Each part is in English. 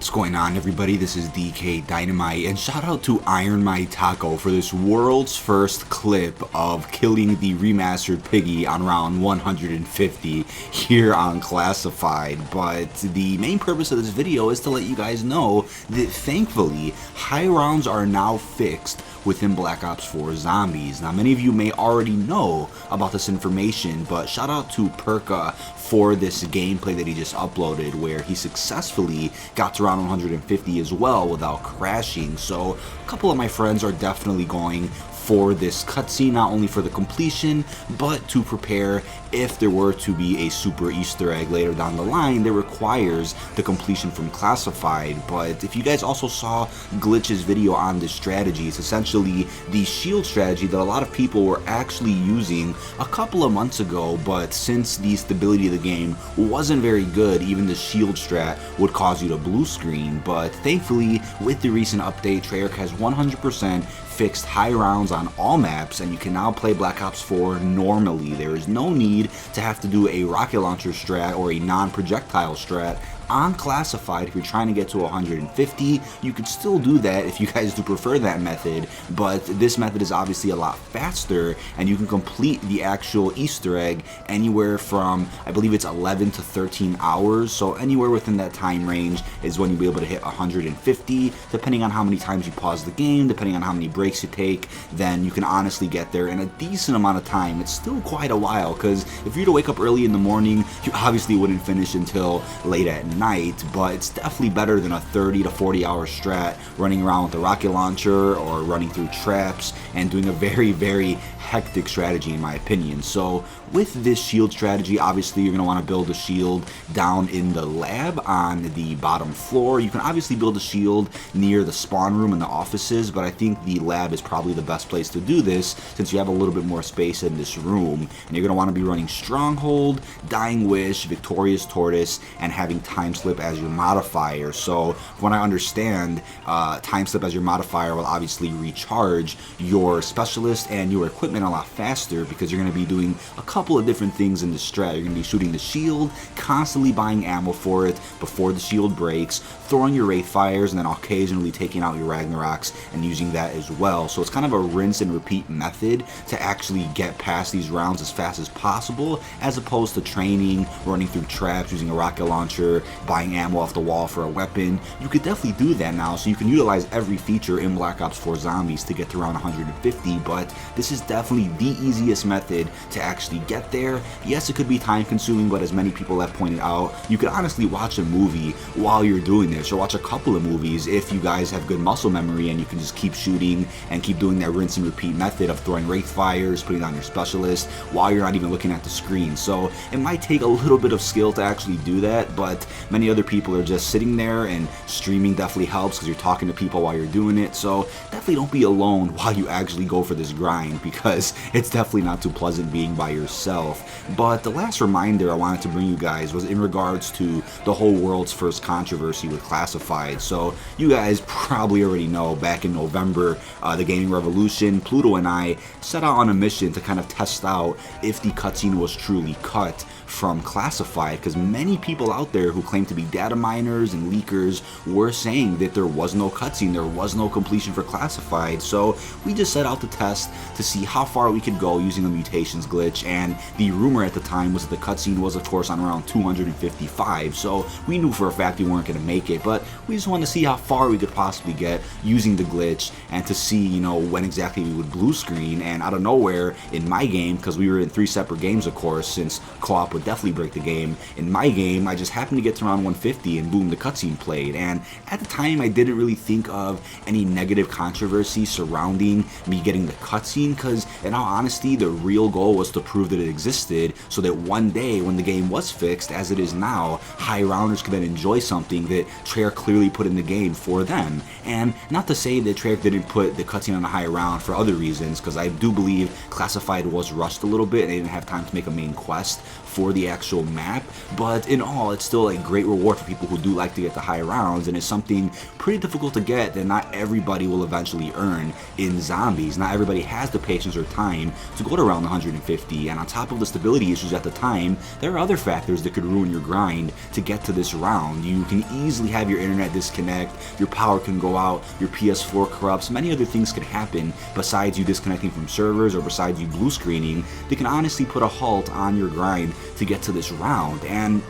What's going on, everybody? This is dkdynamite, and shout out to Iron My Taco for this world's first clip of killing the remastered Piggy on round 150 here on Classified. But the main purpose of this video is to let you guys know that thankfully high rounds are now fixed within Black Ops 4 Zombies. Now, many of you may already know about this information, but shout out to Perka for this gameplay that he just uploaded where he successfully got to round 150 as well without crashing. So a couple of my friends are definitely going for this cutscene, not only for the completion, but to prepare if there were to be a super Easter egg later down the line that requires the completion from Classified. But if you guys also saw Glitch's video on this strategy, it's essentially the shield strategy that a lot of people were actually using a couple of months ago, but since the stability of the game wasn't very good, even the shield strat would cause you to blue screen. But thankfully, with the recent update, Treyarch has 100% fixed high rounds on all maps, and you can now play Black Ops 4 normally. There is no need to have to do a rocket launcher strat or a non-projectile strat on Classified. If you're trying to get to 150, you could still do that if you guys do prefer that method, but this method is obviously a lot faster, and you can complete the actual Easter egg anywhere from, I believe it's 11 to 13 hours, so anywhere within that time range is when you'll be able to hit 150, depending on how many times you pause the game, depending on how many breaks you take. Then you can honestly get there in a decent amount of time. It's still quite a while, because if you were to wake up early in the morning, you obviously wouldn't finish until late at night, but it's definitely better than a 30 to 40 hour strat running around with a rocket launcher or running through traps and doing a very hectic strategy, in my opinion. So with this shield strategy, obviously you're going to want to build a shield down in the lab on the bottom floor. You can obviously build a shield near the spawn room and the offices, but I think the lab is probably the best place to do this since you have a little bit more space in this room. And you're going to want to be running Stronghold, Dying Wish, Victorious Tortoise, and having Time Slip as your modifier. So from what I understand, Time Slip as your modifier will obviously recharge your specialist and your equipment a lot faster, because you're going to be doing a couple of different things in the strat. You're going to be shooting the shield, constantly buying ammo for it before the shield breaks, throwing your Wraith Fires, and then occasionally taking out your Ragnaroks and using that as well. So it's kind of a rinse and repeat method to actually get past these rounds as fast as possible, as opposed to training, running through traps, using a rocket launcher, buying ammo off the wall for a weapon. You could definitely do that now, so you can utilize every feature in Black Ops 4 Zombies to get to around 150, but this is definitely the easiest method to actually get there. Yes, it could be time consuming, but as many people have pointed out, you could honestly watch a movie while you're doing this, or watch a couple of movies if you guys have good muscle memory, and you can just keep shooting and keep doing that rinse and repeat method of throwing Wraith Fires, putting on your specialist while you're not even looking at the screen. So it might take a little bit of skill to actually do that, but many other people are just sitting there, and streaming definitely helps because you're talking to people while you're doing it. So definitely don't be alone while you actually go for this grind, because it's definitely not too pleasant being by yourself. But the last reminder I wanted to bring you guys was in regards to the whole world's first controversy with Classified. So you guys probably already know, back in November, the Gaming Revolution, Pluto and I set out on a mission to kind of test out if the cutscene was truly cut from Classified, because many people out there who claim to be data miners and leakers were saying that there was no cutscene, there was no completion for Classified. So we just set out to test to see how far we could go using the mutations glitch, and the rumor at the time was that the cutscene was of course on around 255, so we knew for a fact we weren't going to make it, but we just wanted to see how far we could possibly get using the glitch, and to see, you know, when exactly we would blue screen. And out of nowhere in my game, because we were in 3 separate games of course, since co-op would definitely break the game, in my game I just happened to get to around 150 and boom, the cutscene played. And at the time I didn't really think of any negative controversy surrounding me getting the cutscene, because in all honesty the real goal was to prove that it existed, so that one day when the game was fixed, as it is now, high rounders could then enjoy something that Treyarch clearly put in the game for them. And not to say that Treyarch didn't put the cutscene on a high round for other reasons, because I do believe Classified was rushed a little bit and they didn't have time to make a main quest for the actual map, but in all, it's still a great reward for people who do like to get the high rounds, and it's something pretty difficult to get that not everybody will eventually earn in zombies. Not everybody has the patience or time to go to around 150, and on top of the stability issues at the time, there are other factors that could ruin your grind to get to this round. You can easily have your internet disconnect, your power can go out, your PS4 corrupts, many other things could happen besides you disconnecting from servers or besides you blue screening that can honestly put a halt on your grind to get to this round. And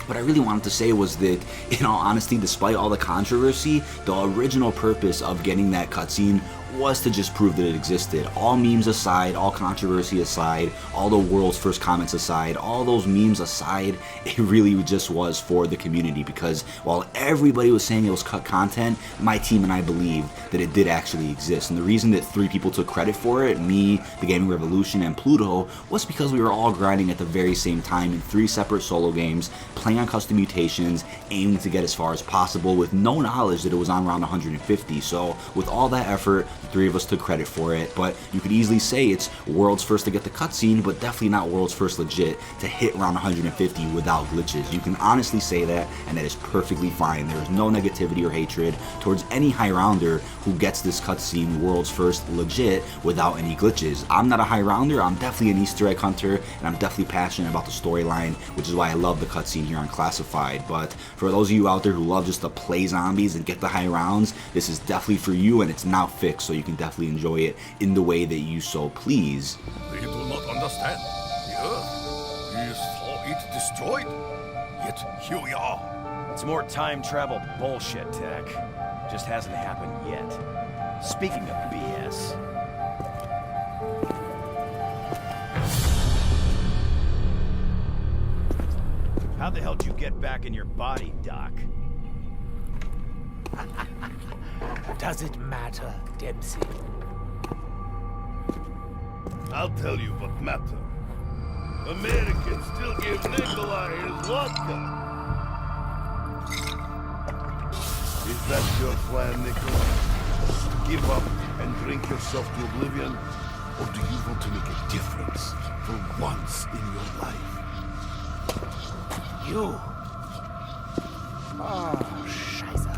what I really wanted to say was that, in all honesty, despite all the controversy, the original purpose of getting that cutscene was to just prove that it existed. All memes aside, all controversy aside, all the world's first comments aside, all those memes aside, it really just was for the community, because while everybody was saying it was cut content, my team and I believed that it did actually exist. And the reason that 3 people took credit for it, me, the Gaming Revolution, and Pluto, was because we were all grinding at the very same time in 3 separate solo games, playing on custom mutations, aiming to get as far as possible with no knowledge that it was on round 150. So with all that effort, the 3 of us took credit for it, but you could easily say it's world's first to get the cutscene, but definitely not world's first legit to hit round 150 without glitches. You can honestly say that, and that is perfectly fine. There is no negativity or hatred towards any high rounder who gets this cutscene world's first legit without any glitches. I'm not a high rounder, I'm definitely an Easter egg hunter, and I'm definitely passionate about the storyline, which is why I love the cutscene here on Classified. But for those of you out there who love just to play zombies and get the high rounds, this is definitely for you, and it's now fixed, so you can definitely enjoy it in the way that you so please. They do not understand. The Earth, we saw it destroyed. Yet here we are. It's more time travel bullshit, Tech. Just hasn't happened yet. Speaking of BS. How the hell did you get back in your body, Doc? Does it matter, Dempsey? I'll tell you what matter. Americans still give Nikolai his vodka. Is that your plan, Nikolai? To give up and drink yourself to oblivion? Or do you want to make a difference for once in your life? You. Oh, Scheiße.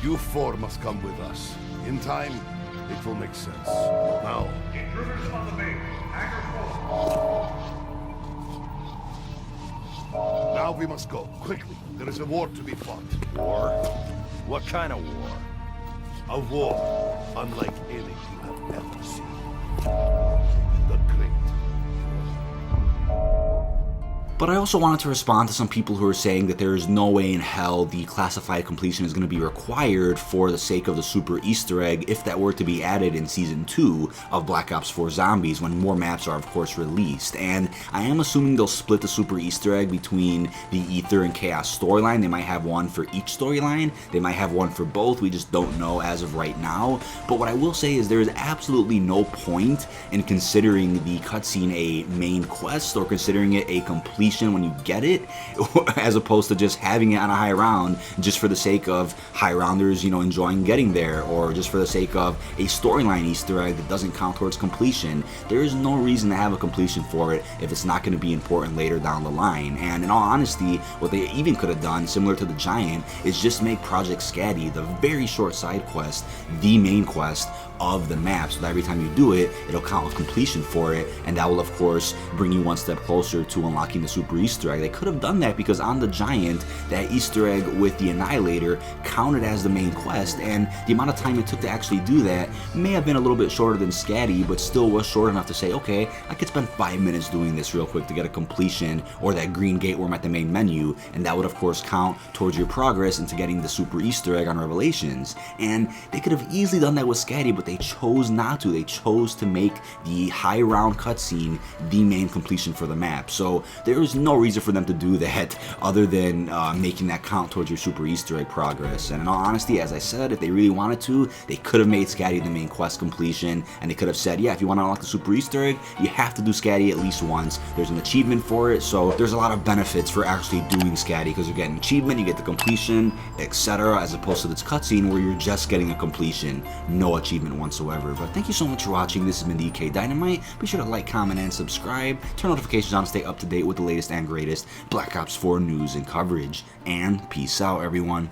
You 4 must come with us. In time, it will make sense. Now. Intruders on the base. Hacker 4. Now we must go, quickly. There is a war to be fought. War? What kind of war? A war unlike any you have ever seen. The Great. But I also wanted to respond to some people who are saying that there is no way in hell the classified completion is going to be required for the sake of the super Easter egg if that were to be added in Season 2 of Black Ops 4 Zombies when more maps are of course released. And I am assuming they'll split the super Easter egg between the Ether and Chaos storyline. They might have one for each storyline, they might have one for both, we just don't know as of right now. But what I will say is there is absolutely no point in considering the cutscene a main quest or considering it a complete when you get it, as opposed to just having it on a high round just for the sake of high rounders, you know, enjoying getting there, or just for the sake of a storyline Easter egg that doesn't count towards completion. There is no reason to have a completion for it if it's not going to be important later down the line. And in all honesty, what they even could have done, similar to the Giant, is just make Project Scatty, the very short side quest, the main quest of the map, so that every time you do it, it'll count with completion for it, and that will of course bring you one step closer to unlocking the super Easter egg. They could have done that because on the Giant, that Easter egg with the Annihilator counted as the main quest, and the amount of time it took to actually do that may have been a little bit shorter than Scatty, but still was short enough to say, okay, I could spend 5 minutes doing this real quick to get a completion, or that green gate worm at the main menu, and that would of course count towards your progress into getting the super Easter egg on Revelations. And they could have easily done that with Scatty, but they chose not to. They chose to make the high round cutscene the main completion for the map. So there is no reason for them to do that other than making that count towards your super Easter egg progress. And in all honesty, as I said, if they really wanted to, they could have made Scatty the main quest completion, and they could have said, yeah, if you want to unlock the super Easter egg, you have to do Scatty at least once. There's an achievement for it, so there's a lot of benefits for actually doing Scatty, because you get an achievement, you get the completion, etc., as opposed to this cutscene where you're just getting a completion, no achievement relevant whatsoever. But thank you so much for watching. This has been dkdynamite. Be sure to like, comment, and subscribe. Turn notifications on to stay up to date with the latest and greatest Black Ops 4 news and coverage. And peace out, everyone.